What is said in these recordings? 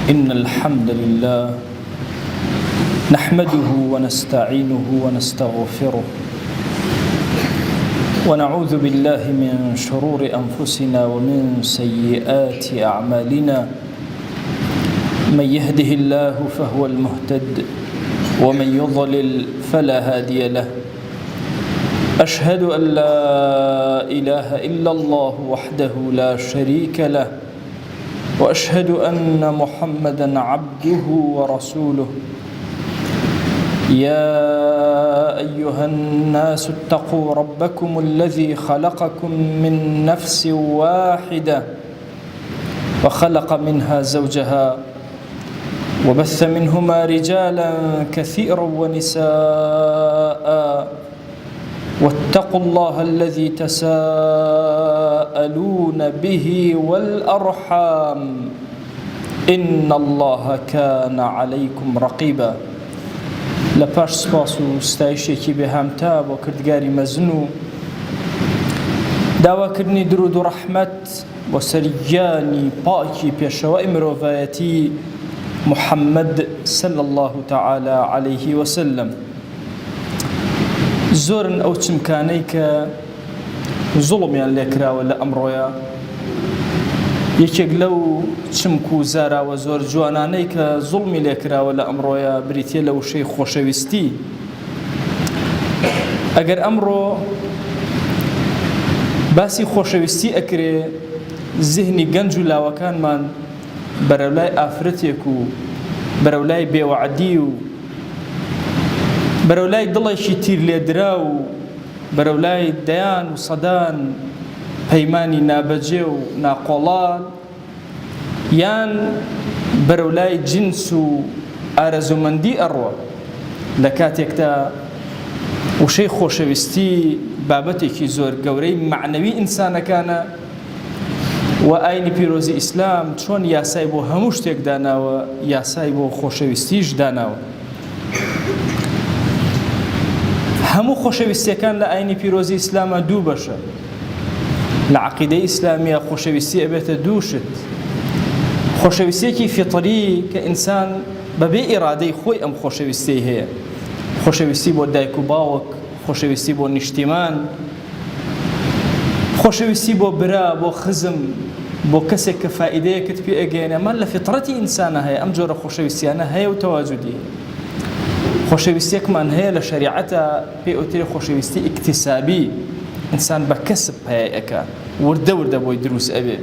إن الحمد لله نحمده ونستعينه ونستغفره ونعوذ بالله من شرور أنفسنا ومن سيئات أعمالنا من يهده الله فهو المهتد ومن يضلل فلا هادي له أشهد أن لا إله إلا الله وحده لا شريك له وأشهد أن محمدًا عبده ورسوله يا أيها الناس اتقوا ربكم الذي خلقكم من نفس واحدة وخلق منها زوجها وبث منهما رجالا كثيرا ونساء واتقوا الله الذي تساءلون به والأرحام إن الله كان عليكم رقيبا لپاش سپاس و ستایشێکی بێهامتا بۆ کردگاری مەزن و داواکردنی درود و ڕەحمەت بۆ سەرگیانی پاکی پێشەوای مرۆڤایەتی محەممەد صلی الله تعالی عليه وسلم. زۆرن ئەو چمکانەی کە زوڵمیان لێکراوە لە ئەمڕۆیە، یەکێک لەو چمک و زاراوە زۆر جوانانەی کە زوڵمی لێکراوە لە ئەمڕۆیە بریتیە لە وشەی خۆشەویستی. ئەگەر ئەمڕۆ باسی خۆشەویستی ئەکرێ، زیهنی گەنج و لاوەکانمان بەرەولای ئافرەتێک و بەرەولای بێوەعدی و بەرەولای دڵێکی تیر لێدرا و بەرەولای دەیان و سەدان پەیمانی نابەجێ و ناقۆڵان، یان بەرەولای جنس و ئارەزومەندی ئەڕۆ لە کاتێکدا وشەی خۆشەویستی بابەتێکی زۆر گەورەی معنەوی ئینسانەکانە و ئاینی پیرۆزی ئیسلام چۆن یاسای بۆ هەموو شتێک داناوە، یاسای بۆ خۆشەویستیش داناوە. هەموو خۆشەویستیەکان لە ئاینی پیرۆزی ئیسلامە دوو بەشە. لە عەقیدەی ئیسلامیە خۆشەویستی ئەبێتە دوو شت: خۆشەویستیەکی فیتری کە ئینسان بەبێ ئیرادەی خۆی ئەم خۆشەویستی هەیە، خۆشەویستی بۆ دایک و باوک، خۆشەویستی بۆ نیشتیمان، خۆشەویستی بۆ برا، بۆ خزم، بۆ کەسێک کە فائیدەیەکت پێ ئەگەێنێ. ئەمە لە فیترەتی ئینسانە هەیە، ئەم جۆرە خۆشەویستیانە هەیە و تەواجودی. خۆشەویستیەکمان هەیە لە شەریعەتە پێی ئەوترێ خۆشەویستی ئیکتیسابی، ئینسان بە کەسب پەیە ئەکا، وردە وردە بۆی دروست ئەبێ.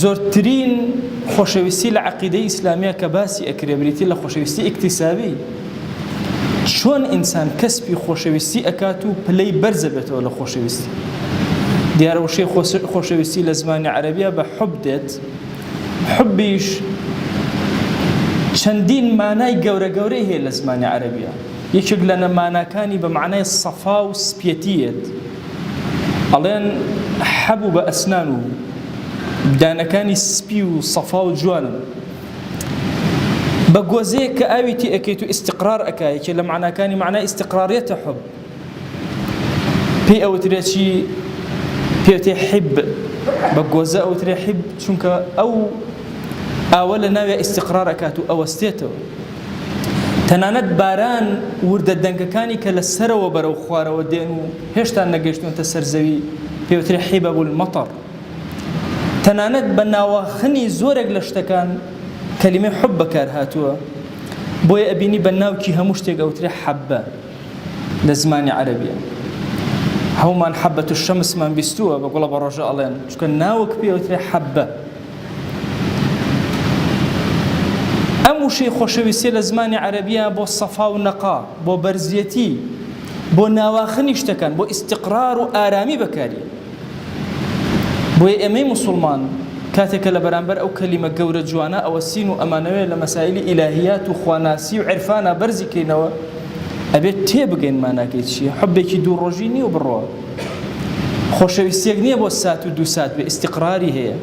زۆرترین خۆشەویستی لە عەقیدەی ئیسلامیە کە باسی ئەکرێ بریتی لە خۆشەویستی ئیکتیسابی، چۆن ئینسان کەسبی خۆشەویستی ئەکات و پلەی بەرزە بێتەوە لە خۆشەویستی. دیارە وشەی خۆشەویستی لە زمانی عەرەبیە بە حوب دێت. حوبیش چەندین مانای گەورە گەورەی هەیە لە زمانی عەرەبیە. یەکێک لە ماناکانی بە معنای سەفا و سپیەتیت، ئەڵێن حەبوو بە ئەسنان و دانەکانی سپی و سەفا و جوانن. بە گۆزەیەک کە ئاویتی ئەکەیت و ئیستیقرار ئەکایەکێ لە معناکانی معنای ئیستیقراریەتە حوب. پێی ئەوترێکی پێوتێ حیب، بە گۆزە ئەوترێ حیب، چونکە ئەو ئاوە لە ناوێ ئیستیقرار ئەکات و ئەوەستێتەوە. تەنانەت باران وردە دەنگەکانی کە لە سەرەوە بەرەو خوارەوە دێن و هێشتا نەگەیشتونتە سەرزەوی پێوترێ حیبە بولمەطەر. تەنانەت بە ناواخنی زۆرێک لە شتەکان کەلیمەی حوب بەکار هاتووە، بۆیە ئەبینی بە ناوکی هەموو شتێک ئەوترێ حەبە لە زمانی عەرەبیە. هەمومان حەبەت الشەمسمان بیستووە بە گوڵە بە ڕۆژە ئەڵێن، چونکە ناوەک پێ ئەوترێ حەبە. ئەم وشەی خۆشەویستی لە زمانی عەرەبیە بۆ سەفا و نەقا، بۆ بەرزیەتی، بۆ ناواخنی شتەکان، بۆ ئیستیقرار و ئارامی بەکاری. بۆیە ئێمەی موسڵمان کاتێکە لە بەرامبەر ئەو کەلیمە گەورە جوانە ئەوەسین و ئەمانەوێت لە مەسائیلی ئیلاهیات و خواناسی و عرفانە بەرزی کەینەوە، ئەبێت تێبگەین ماناکەی چییە. حوبێکی دوو ڕۆژی نییە و بڕۆ، خۆشەویستیەک نییە بۆ سات و دوو سات بێ، ئیستیقراری هەیە،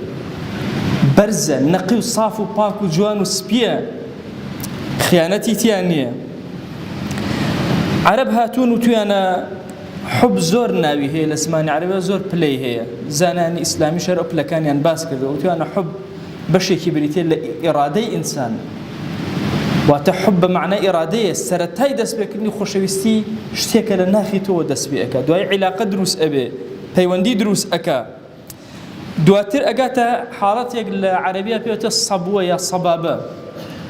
بەرزە، نەقی و صاف و پاک و جوان و سپیە، خیانەتی تیان نییە. عەرەب هاتوون و تویانە حب زۆر ناوی هەیە لە زمانی عەرەبیە، زۆر پلەی هەیە. زانانی ئیسلامی شەرع پلەکانیان باس کردەوە، وتوانە حب بەشێکی بریتێ لە ئیرادەی ئینسان واتە حب بە معنای ئیرادەیە سەرەتای دەستپێکردنی خۆشەویستی شتێکە لە ناخی تۆوە دەست پێ ئەکا دوای عیلاقە دروست ئەبێ پەیوەندی دروست ئەکا دواتر ئەگاتە حاڵەتێک لە عەرەبیە پێوتە سەبووە یا سەبابە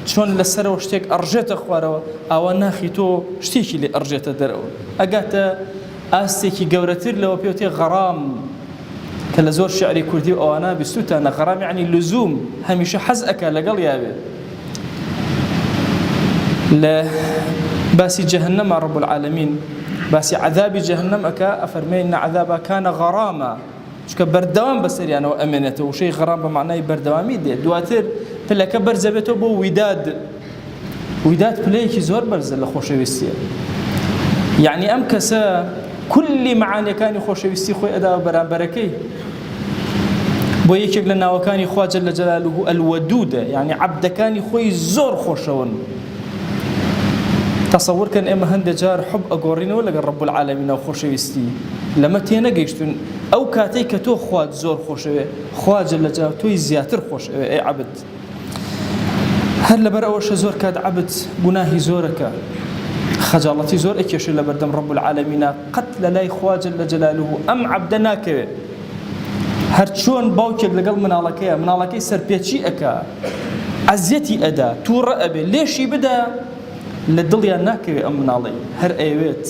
چۆن لەسەرەوە شتێک ئەڕژێتە خوارەوە ئاوا ناخی تۆ شتێکی لێ ئەڕژێتە دەرەوە ئەگاتە ئاستێکی گەورەتر لەوە پێوتێ غەرام کە لە زۆر شعری کوردی و ئەوانە بیستوتانە غەرام یعنی لزوم هەمیشە حەز ئەکا لەگەڵ یاوێ لە باسی جەهەنەما رب العالمین باسی عذابی جەهەنەم ئەکا ئەفەرمێ إن عذابها كان غراما چونکە بەردەوام بەسەریانەوە ئەمێنێتەوە وشەی غەرام بە معنای بەردەوامی دێت دواتر پلەکە بەرزە بێتەوە بۆ ویداد پلەیەکی زۆر بەرزە لە خۆشەویستیە یعنی ئەم کەسە کولی معانیەکانی خۆشەویستی خۆی ئەدا بەرامبەرەکەی بۆ یەکێک لە ناوەکانی خوا جەل جەلالوه الوەدودە یعنی عەبدەکانی خۆی زۆر خۆشەون تصور کەن ئێمە هەندێک جار حب ئەگۆڕینەوە لەگەڵ رب العالمین و خۆشەویستی لەمە تێنەگەیشتون ئەو کاتەی کە تۆ خوات زۆر خۆشەوێ خوا جەل جەلاله تۆی زیاتر خۆشەوێ ئەی عەبد هەر لەبەر ئەوەشە زۆر کات عەبد گوناهی زۆرەکە خەجاڵەتی زۆر ئەکێشێ لە بەردەم رب العالمینە قەت لە لای خوا جەل جەلاله ئەم عەبدە ناکەوێ هەر چۆن باوکێک لەگەڵ مناڵەکەی سەرپێچی ئەکا عەزیەتی ئەدا تووڕە ئەبێ لێشی بدە لە دڵیان ناکەوێ ئەم مناڵەی هەر ئەیەوێت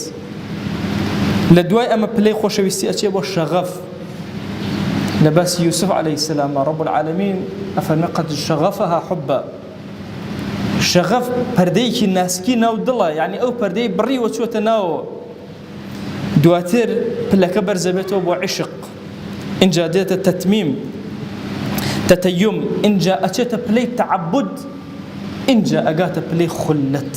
لە دوای ئەمە پلەی خۆشەویستی ئەچێ بۆ شەغەف لە باسی یوسف عەلەیهی سەلام رب العالمین ئەفەرمێ قەد شەغەفەها حوبە شەغەف پەردەیەکی ناسکی ناو دڵە یعنی ئەو پەردەی بڕیوە چۆتە ناوەوە دواتر پلەکە بەرزە بێتەوە بۆ عیشق اینجا دێتە تەتمیم تەتەیوم اینجا ئەچێتە پلەی تەعەبود اینجا ئەگاتە پلەی خولەت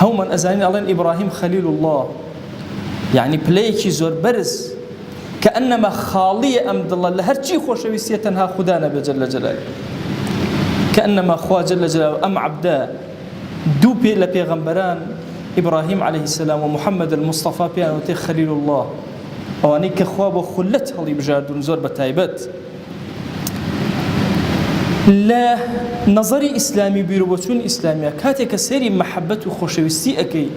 هەومان ئەزانین ئەڵێن ئیبراهیم خەلیل الله یعنی پلەیەکی زۆر بەرز کە ئەنەما خاڵیە ئەم دڵە لە هەرچی خۆشەویستیە تەنها خودا نەبێ جەل جەلاله کە ئەنەما خوا جەل جەلاله ئەم عەبدە دوو پێ لە پێغەمبەران ئیبراهیم عەلەیهی سەلام و محەممەد الموستەفا پێیان وتێ خەلیل الله ئەوانەی کە خوا بۆ خولەت هەڵی بژاردون زۆر بە تایبەت لە نەزەری ئیسلامی بیرۆبۆچوون ئیسلامیە کاتێک کە سەیری مەحەبەت و خۆشەویستی ئەکەی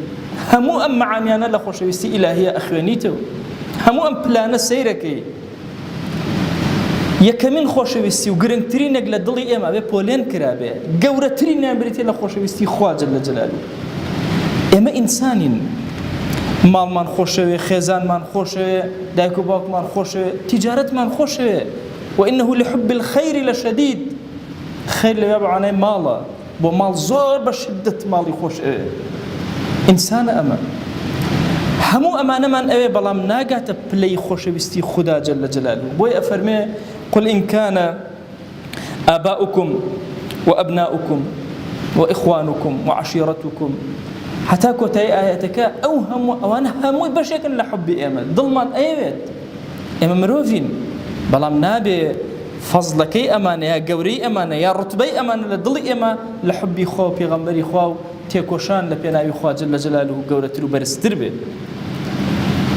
هەموو ئەم معانیانە لە خۆشەویستی ئیلاهیە ئەخوێنیتەوە هەموو ئەم پلانە سەیرەکەی یەکەمین خۆشەویستی و گرنگترینێک لە دڵی ئێمە بێ پۆلێن کرابێ گەورەترینیان بریتێ لە خۆشەویستی خوا جەل جەلاله ئێمە ئینسانین ماڵمان خۆشەوێ خێزانمان خۆشەوێ دایک و باوکمان خۆشەوێ تیجارەتمان خۆشەوێ وإنه لحب الخير لشديد خير لە بەعانای ماڵە بۆ ماڵ زۆر بە شدت ماڵی خۆش ئینسانە ئەمە هەموو ئەمانەمان ئەوێ بەڵام ناگاتە پلەی خۆشەویستی خدا جەل جەلاله بۆی ئەفەرمێ قل إن كان آباؤكم وأبناؤكم وإخوانكم وعشيرتكم حتى كۆتایی ئاەتەکە ئەو هەموو ئەوانە هەمووی بەشێکن لە حوبی ئێمە دڵمان ئەیەوێت ئێمە مرۆڤین بەڵام نابێ فەزڵەکەی ئەمانەیە گەورەی ئەمانە یا ڕوتبەی ئەمانە لە دڵی ئێمە لە حوبی خوا و پێغەمبەری خوا و تێکۆشان لە پێناوی خوا جەل جەلاله و گەورەتر و بەرزتر بێت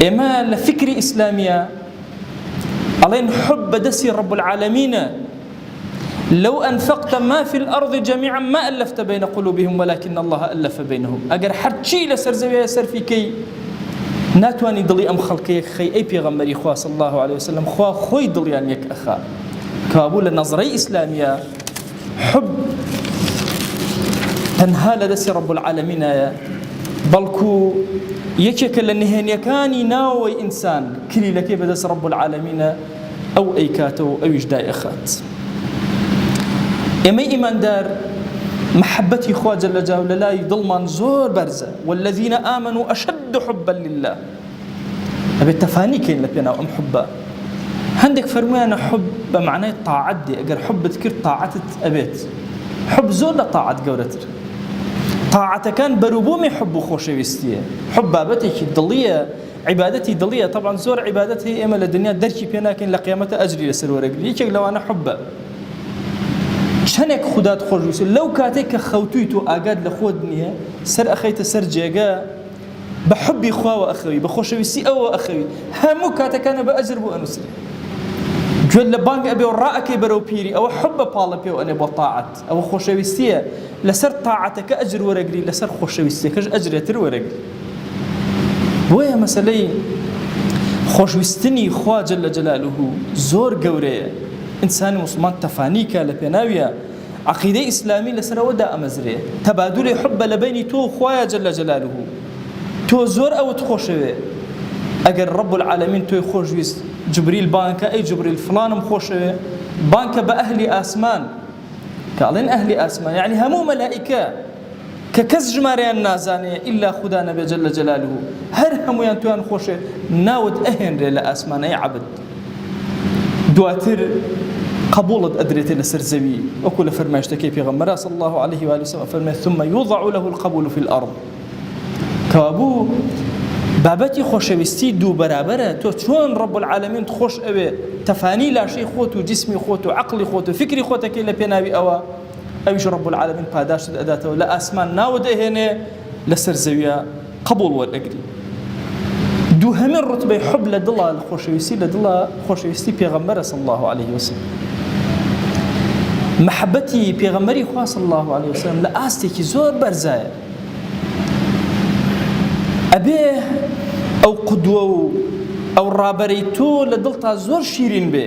ئێمە لە فکری ئیسلامیە ئەڵێن حب بەدەستی رب العالمینە لو أنفقت ما في الأرض جميعا ما ألفت بين قلوبهم ولكن الله ألف بينهم أجر حرشي لسر زوية سر في كي ناتواني دلي أم خلقي خي أي بيغمري خوا صلى الله عليه وسلم خوا خوي دليان يك أخا كابول نظري إسلامية حب تنها لدسي رب العالمين بلكو يكيك لنهين يكاني ناوي إنسان كلي لكي بدس رب العالمين أو أي كاتو أو يجداي أخات ئێمە ئیماندار محبەتی خوا جەل جەلاله لای دڵمان زۆر بەرزە والذین آمنوا أشد حبا لله ئەبێت تەفانی کەین لە پێناو ئەم حبە هەندێک فەرمویانە حب بە معنای تاعەت دێ ئەگەر حبت کرد تاعەتت ئەبێت حب زۆر لە تاعەت گەورەتر تاعەتەکان بەروبوومی حب و خۆشەویستیە حب بابەتێکی دڵیە عیبادەتی دڵیە طبعا زۆر عیبادەت هەیە ئێمە لە دنیا دەرکی پێ ناکەین لە قیامەتە ئەجری لەسەر وەرەگری یەکێک لەوانە حبە چەندێک خودات خۆشویست لەو کاتێک کە خەوتویت و ئاگات لە خۆت نییە سەر ئەخەیتە سەر جێگە بە حبی خواوە ئەخەوی بە خۆشەویستی ئەوە ئەخەوی هەموو کاتەکانە بە ئەجر بۆ ئەنووسێ گوێت لە بانگ ئەبێ و ڕائەکەی بەرەو پیری ئەوە حوبە پاڵە پێ و ئەنێ بۆ تاعەت ئەوە خۆشەویستیە لەسەر تاعەتەکە ئەجر وەرەگری لەسەر خۆشەویستیەکەش ئەجرێتر وەرەگری بۆیە مەسەلەی خۆشویستنی خوا جەل جەلالوه زۆر گەورەیە ئینسانی موسڵمان تەفانیکە لە پێناویە عەقیدەی ئیسلامی لەسەرەوەدا ئەمەزرێ تەبادولی حوبە لە بینی تۆ و خوایە جەل جەلالوه تۆ زۆر ئەوت خۆشەوێ ئەگەر ڕەب العالەمین تۆی خۆشویست جبریل بانکە ئەی جبریل فڵانم خۆشەوێ بانکە بە ئەهلی ئاسمان کە ئەڵێن ئەهلی ئاسمان یعنی هەموو مەلائیکە کە کەس ژمارەیان نازانێ ئیلا خودا نەبێ جەل جەلالوه هەر هەمویان تویان خۆشێ ناوت ئەهێنرێ لە ئاسمانەی عەبد دواتر قبولت ئەدرێتێ لەسەر زەوی وەکو لە فەرمایشتەکەی پێغەمبەر صلی الله عليه وآله وسلم فەرمێ ثم يوضع له القبول في الأرض کەوابوو بابەتی خۆشەویستی دوو بەرابەرە تۆ چۆن ڕەب العالەمین خۆش ئەوێ تەفانی لاشەی خۆت و جسمی خۆت و عەقڵی خۆت و فکری خۆتەکەی لە پێناوی ئەوە ئەویش ڕەب العالەمین پاداشت ئەداتەوە لە ئاسمان ناوت ئەهێنێ لەسەر زەویە قبول وەرئەگری دووهەمین ڕوتبەی حوب لە دڵە خۆشەویستی لە دڵە خۆشەویستی پێغەمبەرە صلی الله عليه وسلم محەبەتی پێغەمبەری خوا صلی الله عليه وسلم لە ئاستێکی زۆر بەرزایە ئەبێ ئەو قودوە و ئەو ڕابەرەی تۆ لە دڵتا زۆر شیرین بێ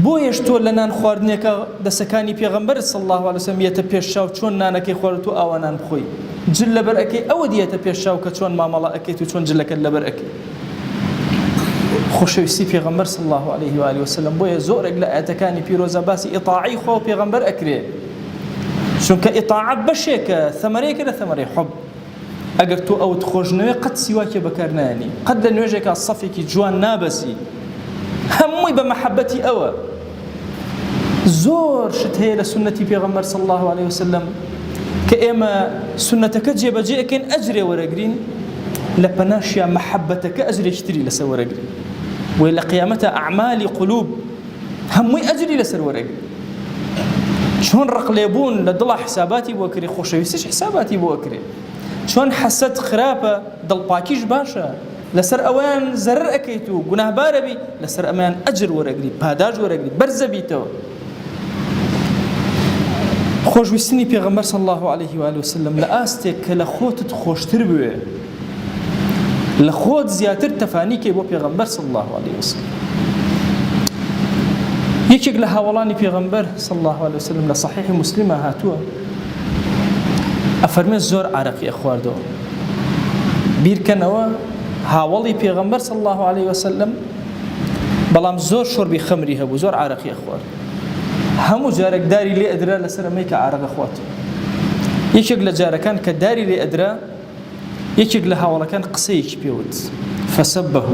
بۆیەش تۆ لە نان خواردنێکە دەسەکانی پێغەمبەر صلی الله عليه وسلم یەتە پێش چاو چۆن نانەکەی خوارد و ئاوا نان بخۆی جل لەبەر ئەکەی ئەوە دیەتە پێش چاو کە چۆن مامەڵە ئەکەیت و چۆن جلەکەت لەبەر ئەکەی خۆشەویستی پێغەمبەر صلی الله عليه وآله وسلم بۆیە زۆرێک لە ئاەتەکانی پیرۆزە باسی ئیطاعی خوا و پێغەمبەر ئەکرێ چونکە ئیطاعەت بەشێکە ثەمەرەیەکە لە ثەمەرەی حوب ئەگەر تۆ ئەوت خۆشنەوێ قەت سیواکێ بەکار نایەنی قەت لە نوێژێکە سەفێکی جوان نابەسی هەمووی بە مەحەبەتی ئەوە زۆر شت هەیە لە سنەتی پێغەمبەر صلی الله عليه وسلم کە ئێمە سنەتەکە جێبەجێ ئەکەین ئەجرێ وەرەگرین لە پەناشیان مەحەبەتەکە ئەجرێکتری لەسەر وەرەگرین وی لە قیامەتە ئەعمالی قولوب هەمووی ئەجری لەسەر وەرەگرین چۆن ڕقلێبوون لە دڵە حساباتی بۆ کردی خۆشەویستیش حساباتی بۆ کردی چۆن حەسەد خراپە دڵپاکیش باشە لەسەر ئەویان زەرر ئەکەیت و گوناهبارە بی لەسەر ئەمەیان ئەجر وەرەگری پاداش وەرەگری بەرزە بیتەوە خۆشویستنی پێغەمبەر صلی الله عليه وآله وسلم لە ئاستێک کە لە خۆتت خۆشتر بوێ لە خۆت زیاتر تەفانیکەی بۆ پێغەمبەر صلی الله عليه وسلم یەکێک لە هاوڵانی پێغەمبەر صلی الله عليه وسلم لە صحیح مسلمە هاتووە ئەفەرمێ زۆر عارەقی ئەخواردەوە بیرکەنەوە هاوڵی پێغەمبەر صلی الله عليه وسلم بەڵام زۆر شۆربی خەمری هەبوو زۆر عارەقی ئەخوارد هەموو جارێک داری لێ ئەدرا لەسەر ئەمەی کە عارەق ئەخوات یەکێک لە جارەکان کە داری لێ ئەدرا یەکێک لە هاوڵەکان قسەیەکی پێوت فەسەبەه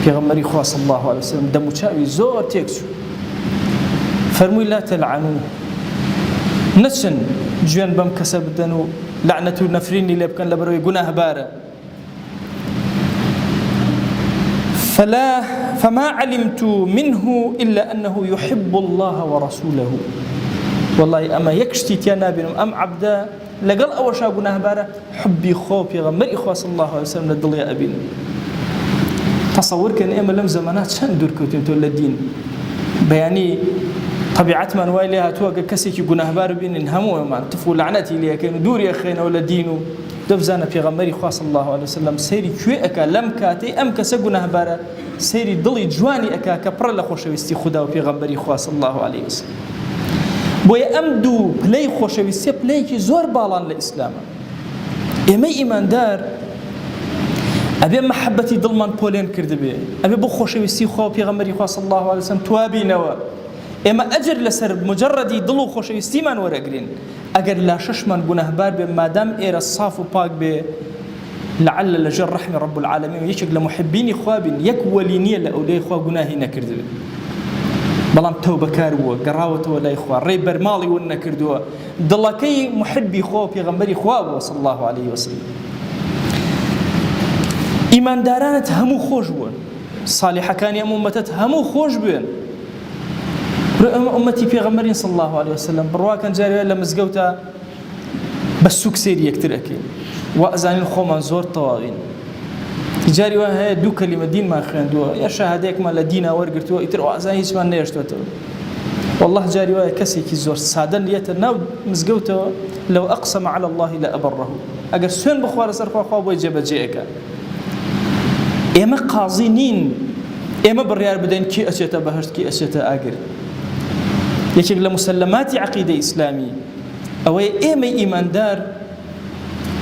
پێغەمبەری خوا صلی الله عليه وسلم دەموچاوی زۆر تێکچوو فەرمووی لا تەلعنوه نەچن گوێن بەم کەسە بدەن و لعنەت و نەفرینی لێ بکەن لەبەرەوەی گوناهبارە فما علمت منه إلا أنه يحب الله ورسوله والله أما يكشتي تيانا بينهم أم عبدا لقل أول شيء قلنا هبارة حبي خوف يغمر إخوة صلى الله عليه وسلم للضل يا أبينا تصور كان إما لم زمانات شان دور كنتم تقول الدين بياني طبيعة من وايلها توقع كسيكي قلنا هبارة بين همو ما تفو لعنتي لي كانوا دوري أخينا ولا دينو دفزانا في غمري خوا صلى الله عليه وسلم سيري كوي أكا لم كاتي أم كسقنا هبارة سيري ضلي جواني أكا كبر لخوشويستي خدا وفي غمري خوا صلى الله عليه وسلم بۆیە ئەم دوو پلەی خۆشەویستیە پلەیەکی زۆر باڵان لە ئیسلامە ئێمەی ئیماندار ئەبێ مەحەبەتی دڵمان پۆلێن کردبێ ئەبێ بۆ خۆشەویستی خوا و پێغەمبەری خوا صلی الله عليه وسلم توابینەوە ئێمە ئەجر لەسەر مجەڕەدی دڵ و خۆشەویستیمان وەرەگرین ئەگەر لاشەشمان گوناهبار بێ مادام ئێرە صاف و پاک بێ لعل لەژێر ڕەحمی رب العالمین یەکێک لە محبینی خوا بین یەک وەلی نییە لە ئەولەی خوا گوناهی نەکردبێ بەڵام تەوبەکار بووە گەڕاوەتەوە لای خوا ڕێی بەرماڵی ون نەکردووە دڵەکەی محبی خوا و پێغەمبەری خوا بووە صلی الله عليه وسلم ئیماندارانت هەموو خۆش بوون صالحەکانی ئەم ئومەتەت هەموو خۆش بوێن ئومەتی پێغەمبەرین صلی الله عليه وسلم بڕواکەن جارێ لە مزگەوتە بە سووک سێری یەکتر ئەکەین وا ئەزانین خۆمان زۆر تەواوین جاری وایە هەیە دوو کەلیمە دینمان خوێندووە یا شەهادەیەکمان لە دینە وەرگرتووە ئیتر وازای هیچمان نێشتوێتەوە والله جاری وایە کەسێکی زۆر سادە نیەتە ناو مزگەوتەوە لەو ئەقسەمە عەلە الله لەئەبەڕەهو ئەگەر سوێن بخوا لەسەر خوا بۆی جێبەجێەکە ئێمە قازی نین ئێمە بڕیار بدەین کی ئەچێتە بەهەشت کی ئەچێتە ئاگر یەکێک لە مسلماتی عەقیدەی ئیسلامی ئەوەیە ئێمەی ئیماندار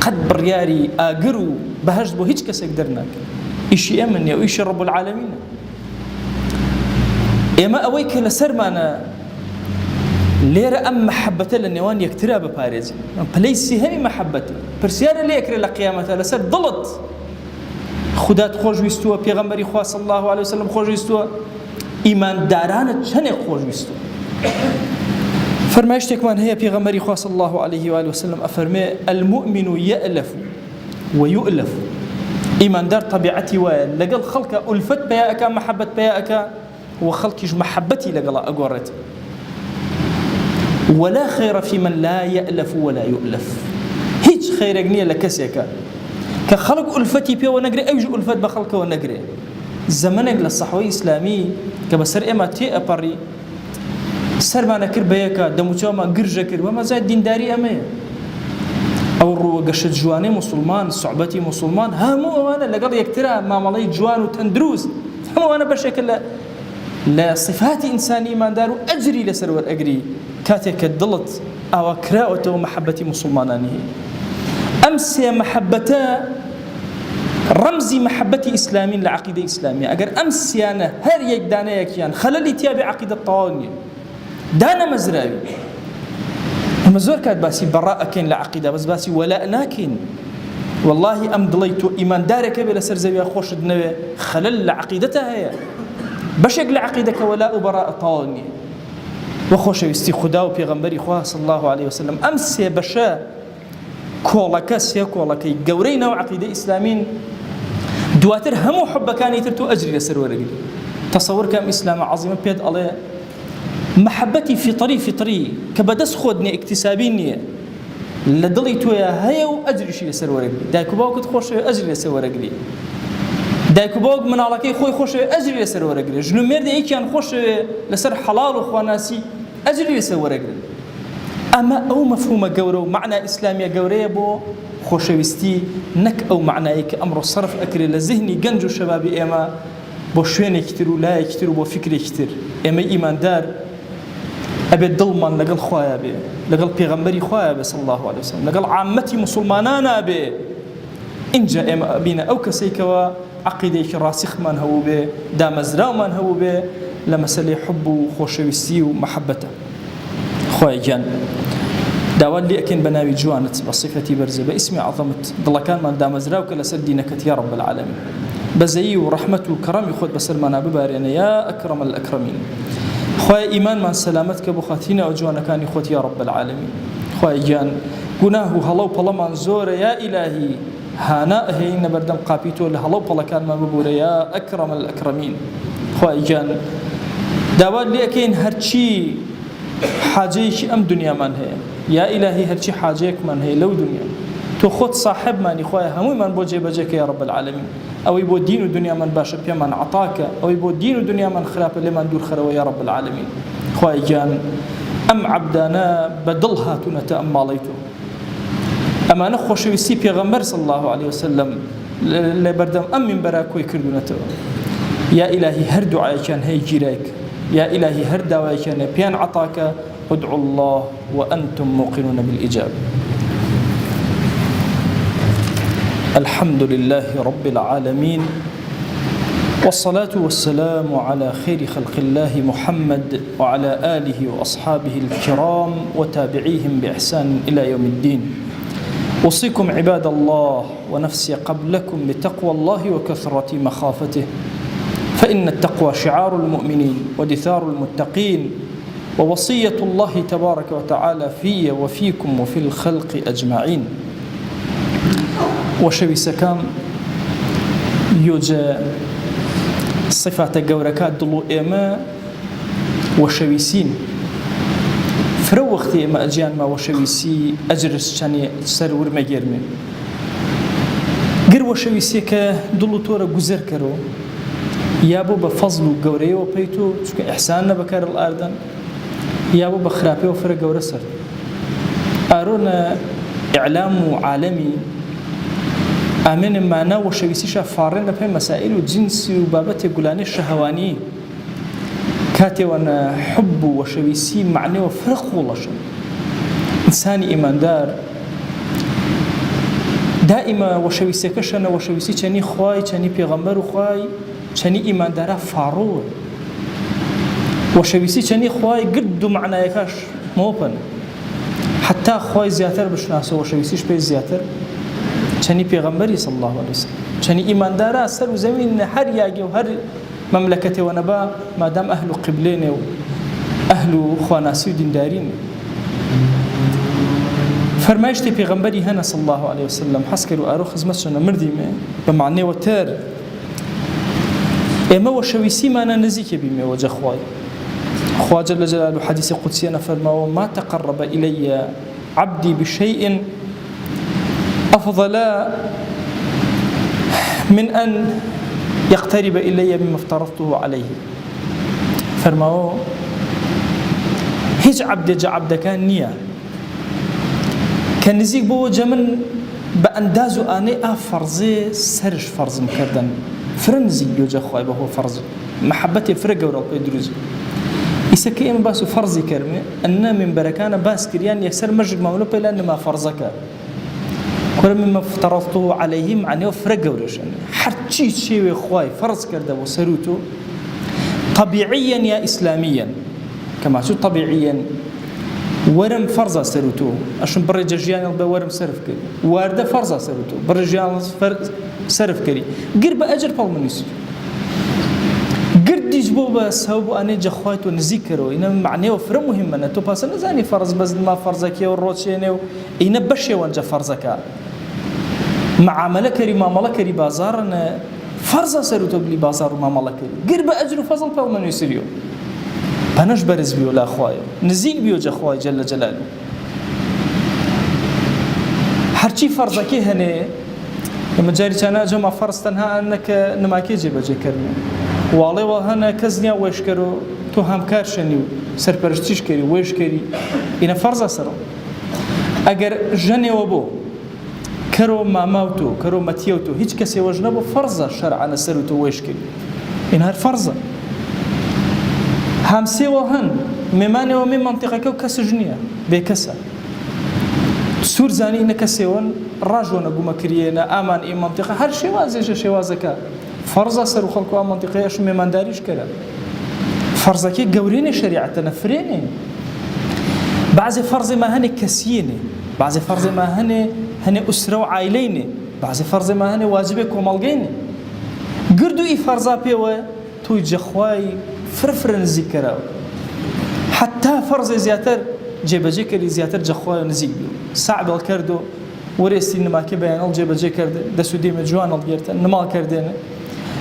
قەت بڕیاری ئاگر و بەهەشت بۆ هیچ کەسێک دەرناکەن ئیشی ئێمە نییە و ئیشی ڕەب العالەمینە ئێمە ئەوەی کە لەسەرمانە لێرە ئەم مەحەبەتە لە نێوان یەکترا بپارێزین پلەی سێهەمی مەحەبەتە پرسیارە لێ ئەکرێت لە قیامەتە لەسەر دڵت خودات خۆشویستووە پێغەمبەری خوا صلی الله علیه وسلم خۆشویستووە ئیماندارانت چەندێک خۆشویستووە فەرمایش شتێکمان هەیە پێغەمبەری خوا صلی الله علیه و آله وسلم ئەفەرمێ المؤمن يألف ويؤلف ئیماندار طبیعەتی وایە لەگەڵ خەڵکە ئولفەت پێیا ئەکا مەحەبەت پێیا ئەکا و خەڵکیش مەحەبەتی لەگەڵا ئەگۆڕێت ولا خير في من لا يألف ولا يؤلف هیچ خەیرێک نییە لە کەسێکە کە خەڵک ئولفەتی پێوە نەگرێ ئەویش ئولفەت بە خەڵکەوە نەگرێ زەمانێک لە سەحوەی ئیسلامی کە بەسەر ئێمە تێ ئەپەڕی سەرمانە کرد بە یەکە دەموچاومان گرژە کرد وەمە زای دینداری ئەمەیە ئەو ڕووە گەشت جوانەی موسڵمان سوحبەتی موسڵمان هەموو ئەوانە لەگەڵ یەکترا مامەڵەی جوان و تەندروست هەموو ئەوانە بەشێکە لە صفاتی ئینسانی ئیماندار و ئەجری لەسەر وەرئەگری کاتێک کە دڵت ئاوا کراوەتەوە مەحەبەتی موسڵمانانی هەیە ئەم سێ مەحەبەتە ڕەمزی مەحەبەتی ئیسلامین لە عەقیدەی ئیسلامیە ئەگەر ئەم سیانە هەر یەک دانەیەکیان خەلەلی تیابی عەقیدەت تەواو نییە دانەمەزراوی ئەمە زۆر کات باسی بەڕا ئەکەین لە عەقیدە بەس باسی وەلاء ناکەین والله ئەم دڵی تۆ ئیماندارێکە بێ لەسەر زەویە خۆشت نەوێ خەلەل لە عەقیدەتە هەیە بەشێک لە عەقیدەکە وەلاء و بەڕا تەواو نییە وە خۆشەویستی خوددا و پێغەمبەری خوا صلی الله علیه وسلم ئەم سێ بەشە کۆڵەکە سێ کۆڵەکەی گەورەی ناو عەقیدەی ئیسلامین دواتر هەموو حوبەکانی تر تۆ ئەجری لەسەر وەرەگری تەسەوور کە ئەم ئیسلامە عەزیمە پێت ئەڵێ محبەتی فطری کە بەدەست خۆت نییە ئیکتیسابی نییە لە دڵی تۆیە هەیە و ئەجریشی لەسەر وەرەگری دایک و باوکت خۆشەوێ ئەجری لەسەر وەرەگری دایک و باوک مناڵەکەی خۆی خۆشەوێ ئەجری لەسەر وەرەگری ژن و مێردە یەکیان خۆشەوێ لەسەر حەڵاڵ و خواناسی ئەجری لەسەر وەرەگرن ئەمە ئەو مەفهومە گەورە و معنە ئیسلامیە گەورەیە بۆ خۆشەویستی نەک ئەو معنایە کە ئەمڕۆ سەرف ئەکرێت لە زیهنی گەنج و شەبابی ئێمە بۆ شوێنێکی تر و لایەکی تر و بۆ فکرێکی تر ئێمە ئیماندار ئەبێت دڵمان لەگەڵ خوایە بێ لەگەڵ پێغەمبەری خوایە بێ صلی الله علیه وسلم لەگەڵ عامەتی موسڵمانانە بێ اینجا ئێمە ئەبینە ئەو کەسێکەوە عەقیدەیەکی ڕاسخمان هەبوو بێ دامەزراومان هەبوو بێ لە مەسەلەی حب و خۆشەویستی و مەحەبەتە خوای گیان داوات لێ ئەکەین بە ناوی جوانت بە صفەتی بەرزە بە ئیسمی عەظەمت دڵەکانمان دامەزراو کە لەسەر دینەکەت یا رب العالمین بەزەیی و ڕەحمەت و کەڕەمی خۆت بەسەرمانە ببارێنە یا ئەکرەم الئەکرەمین خوای ئیمانمان سەلامەت کە بۆ خاتینەوە جوانەکانی خۆت یا رب العالمین خوای گیان گوناه و هەڵە و پەڵەمان زۆرە یا ئیلاهی هانا ئەهێینە بەردەم قاپی تۆ لە هەڵە و پەڵەکانمان ببوورە یا ئەکرەم الئەکرەمین خوای گیان داوات لێ ئەکەین هەرچی حاجەیەکی ئەم دنیامان هەیە یا ئیلاهی هەرچی حاجەیەکمان هەیە لەو دنیا تۆ خۆت صاحبمانی خوایە هەموویمان بۆ جێبەجێکە یا رب العالمین ئەوەی بۆ دین و دنیامان باشە پێمان عەتاکە ئەوەی بۆ دین و دنیامان خراپە لێمان دوورخەرەوە یا رب العالمین خوای گیان ئەم عەبدانە بە دڵ هاتوونەتە ئەم ماڵەی تۆ ئەمانە خۆشەویستی پێغەمبەر صلی الله علیه وسلم لە بەردەم ئەم منبەرە کۆی کردوونەتەوە یا ئیلاهی هەر دوعایەکیان هەیە گیرایک يا إلهي هر دوايكان بيان عطاك ادعوا الله وأنتم موقنون بالإجابة الحمد لله رب العالمين والصلاة والسلام على خير خلق الله محمد وعلى آله وأصحابه الكرام وتابعيهم بإحسان إلى يوم الدين أوصيكم عباد الله ونفسي قبلكم بتقوى الله وكثرة مخافته فإن التقوى شعار المؤمنين ودثار المتقين ووصية الله تبارك وتعالى في وفيكم وفي الخلق أجمعين وشوي سكام يوجد صفة قوركات دلو إما وشويسين فرو وقتي إما أجيان ما وشويسي أجرس شاني سر ورمجيرمي گر وەشەویستیە کە دڵ و تۆرە گوزەر کەرەوە یا بۆ بە فەزڵ و گەورەیەوە پێیت و چونکە ئیحسان نە بەکار ئاردن یا بۆ بە خراپەوە فرە گەورە سەر ئارۆنە ئیعلام و عالەمی ئامێنێ مانا وەشەویستیشە فاڕێن لە پێی مەسائل و جنسی و بابەتێک گولانەی شەهەوانی کاتێوانە حب و وەشەویستی معنەوە فرە خۆڵەشن ئینسانی ئیماندار دائما وەشەویستەکەشەنە وەشەویستی چەنی خوای چەنی پێغەمبەر و خوای چەنی ئیماندارە فاڕۆوە وەشەویستی چەنی خوای گرد و معنایەکەش مۆپەن حتا خوای زیاتر بشناسە وەشەویستیش پێی زیاتر چەنی پێغەمبەری صلی الله علیه وسلم چەنی ئیماندارە سەر و زەوین هەر یاگێ و هەر مەملەکەتێوە نەبا مادام ئەهل و قیبلێنێ و ئەهل و خواناسی و دیندارینێ فرمایشتی پێغەمبەری هەنە صلی الله علیه وسلم حەز کرد و ئارۆ خزمەتشەنە مردیمێ بە معنێوە تر ئێمە وەشەویستیمانە نزیکە بیمێوە جە خوای خوا جل جلاله حديث قدسي أنا فرماه ما تقرب إلي عبدي بشيء أفضل من أن يقترب إلي مما افترضته عليه فرماه هيج عبد كان نية كان نزيك بو جمن بأندازو آني فرزي سرش فرز مكردن فرنزي يوجه خواهي بهو فرز محبتي فرق ورق يدروز إسكي إما باسو فرزي كرمي أن من بركان باس كريان يكسر مجد مولو بلا أنما فرزك كل مما افترضته عليهم عن يفرق ورشان حرشي شيء خواهي فرز كرده وسروته طبيعيا يا إسلاميا كما شو طبيعيا ورم فرزا سروتو أشون برجيان ورم سرف كري وارده فرزا سروتو برجيان سرف كري قرب أجر بالمنيس قرديش بوبا سوبو أنا جخوات ونذكره إنما معناه وفرم مهم أنا تو بس نزاني فرز بس ما فرزك يا والروتشينه إن بشي وانجا فرزك معاملة كري معاملة كري بازارنا فرزا سروتو بلي بازار ومعاملة كري قرب أجر فضل بالمنيس اليوم بناش برز بيو لا خوايا نزيك بيو جا خوايا جل جلاله هرچی فرضکی هنه مجاری چنا جمع فرض تنها انك نماکی جبه کرد والی و هنه کزنیا وش کرو تو هم کار شنیو سرپرستیش کری وش کری این فرض سرو اگر جنی و بو کرو ماموتو کرو متیوتو هیچ کسی وجه نبو فرض شرعا سرو تو وش کری این هر فرضه همسي وهن ممانه ومن منطقة كوكس جنية بكسا سور زاني إنك سيون رجونا قوم كرينا أمان إيه منطقة هر شوازة شوازك فرضا سر خلقوا منطقة يش ممان داريش كلا فرضك جورين شريعتنا فرينين بعض فرض ما هن كسيني بعض فرض ما هن أسرة وعائلين بعض فرض ما هن واجبك ومالجين قردوا إيه فرضا بيوا توي جخواي فرفرن ذكره حتى فرض زياتر جيبجي كري زياتر جخوا نزيق صعب الكردو وريستي نما كبيان الجيبجي كرد دسودي مجوان الجيرت نما كردين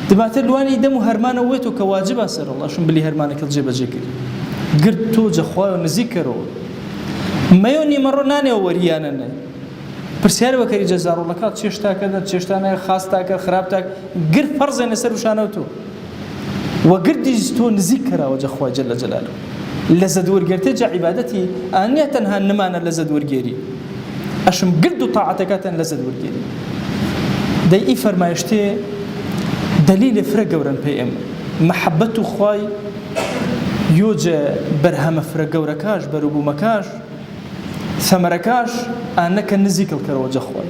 دباتر لواني دمو هرمانه ويتو كواجب اسر الله شون بلي هرمانك الجيبجي كري قرتو جخوا نذكره ما يوني مرنانه وريانه برسيار وكري جزار الله كات تشتا كذا تشتانه خاصتا خرابتا قر فرض نسر وشانوتو وقرديش تو نذكره وجه خواه جل جلاله لزد ورقرتي جا عبادتي أني تنها النمان لزد ورقيري أشم قردو طاعتك لزد ورقيري دي إفر ما يشتي دليل فرق ورن بيئم محبته خواي يوجا برهم فرق وركاش بربو مكاش ثمركاش أنك نزيك الكروجة خواي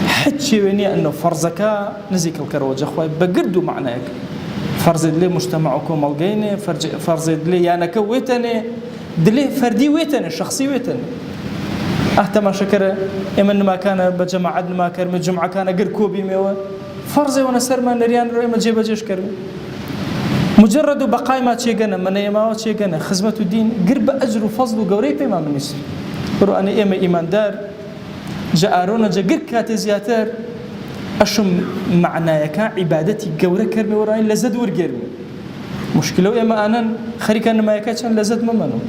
حتى ويني أنه فرزك نزيك الكروجة خواي بقردو معناك فرض لي مجتمعكم الجيني فرض لي أنا كويتني دلي فردي ويتني شخصي ويتني أهتم شكر إما ما كان بجماعة ما كان مجمع كان غير كوبي ميوه فرض وانا سر ما نريان روي ما جيب جيش كرم مجرد بقاي ما تشيجنا من يما تشيجنا خدمة الدين قرب أجر وفضل وجوري بما من يسر برو أنا إما إيمان دار جاءرونا جا كات زياتر أشم معناك عبادتي جورة كرمي وراين لزد ورجرمي مشكلة إما أنا خريكا ما يكاتشان لزد ممنو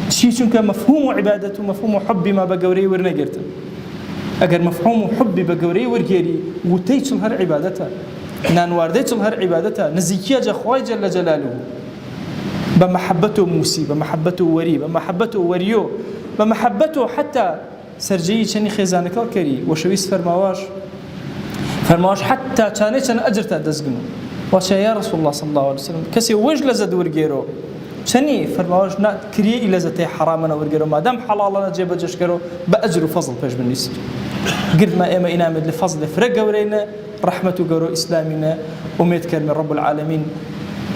شيء كان مفهوم عبادته مفهوم حبي ما بجوري ورنجرته ئەگەر مەفهوم و حبی بە گەورەی وەرگێری وتەی چڵ هەر عیبادەتە نانواردەی چڵ هەر عیبادەتە نزیکیە جەخوای جەلە جەلالوه بە محەبەت و موسی بە محەبەت و وەری بە محەبەت و وەریۆ بە محەبەت و حتا سەرجەیی چەنی خێزانەکە کەری وەشەویست فەرماواش حتا چانەی چەند ئەجرتا دەستگن واشە یا رسول الله صلی الله عليه وسلم کەسێ وەش لەزەت وەرگێرەوە چەنی فەرماواش کریەی لەزەتەی حرامەنە وەرگێرەوە مادام حەڵاڵەنە جێبەجێشکەرەوە بە ئەجر و فەزڵ پێش بنویست گرتمە ئێمە ئینامێت لە فەزڵ فرە گەورەینە ڕەحمەت و گەورە ئیسلامینە ئومێد کەرمێ رب العالمین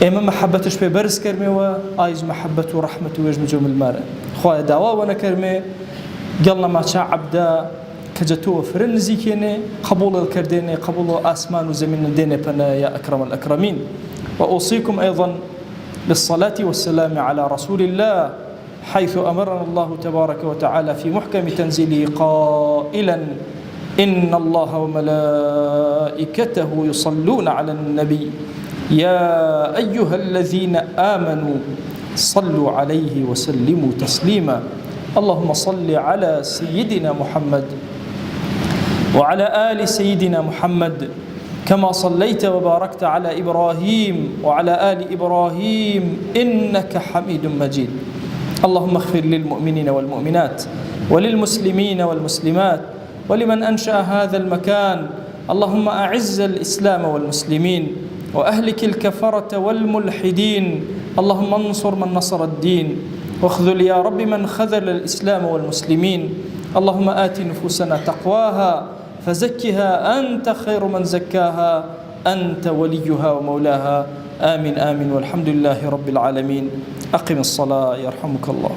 ئێمە محەبەتش پێ بەرز کەرمێەوە ئایز محەبەت و ڕەحمەت و وێژ مجۆ ملمارە خوایە داواوە نەکەرمێ گەڵ نەماچا عەبدا كجتوه فرن نزيكيني قبول الكرديني قبول آسمان وزمين ديني بنا يا أكرم الأكرمين وأوصيكم أيضا بالصلاة والسلام على رسول الله حيث أمرنا الله تبارك وتعالى في محكم تنزيله قائلا إن الله وملائكته يصلون على النبي يا أيها الذين آمنوا صلوا عليه وسلموا تسليما اللهم صل على سيدنا محمد وعلى آل سيدنا محمد كما صليت وباركت على إبراهيم وعلى آل إبراهيم إنك حميد مجيد اللهم اغفر للمؤمنين والمؤمنات وللمسلمين والمسلمات ولمن أنشأ هذا المكان اللهم أعز الإسلام والمسلمين وأهلك الكفرة والملحدين اللهم انصر من نصر الدين واخذل يا رب من خذل الإسلام والمسلمين اللهم آت نفوسنا تقواها فزكها أنت خير من زكاها أنت وليها ومولاها آمين آمين والحمد لله رب العالمين أقم الصلاة يرحمك الله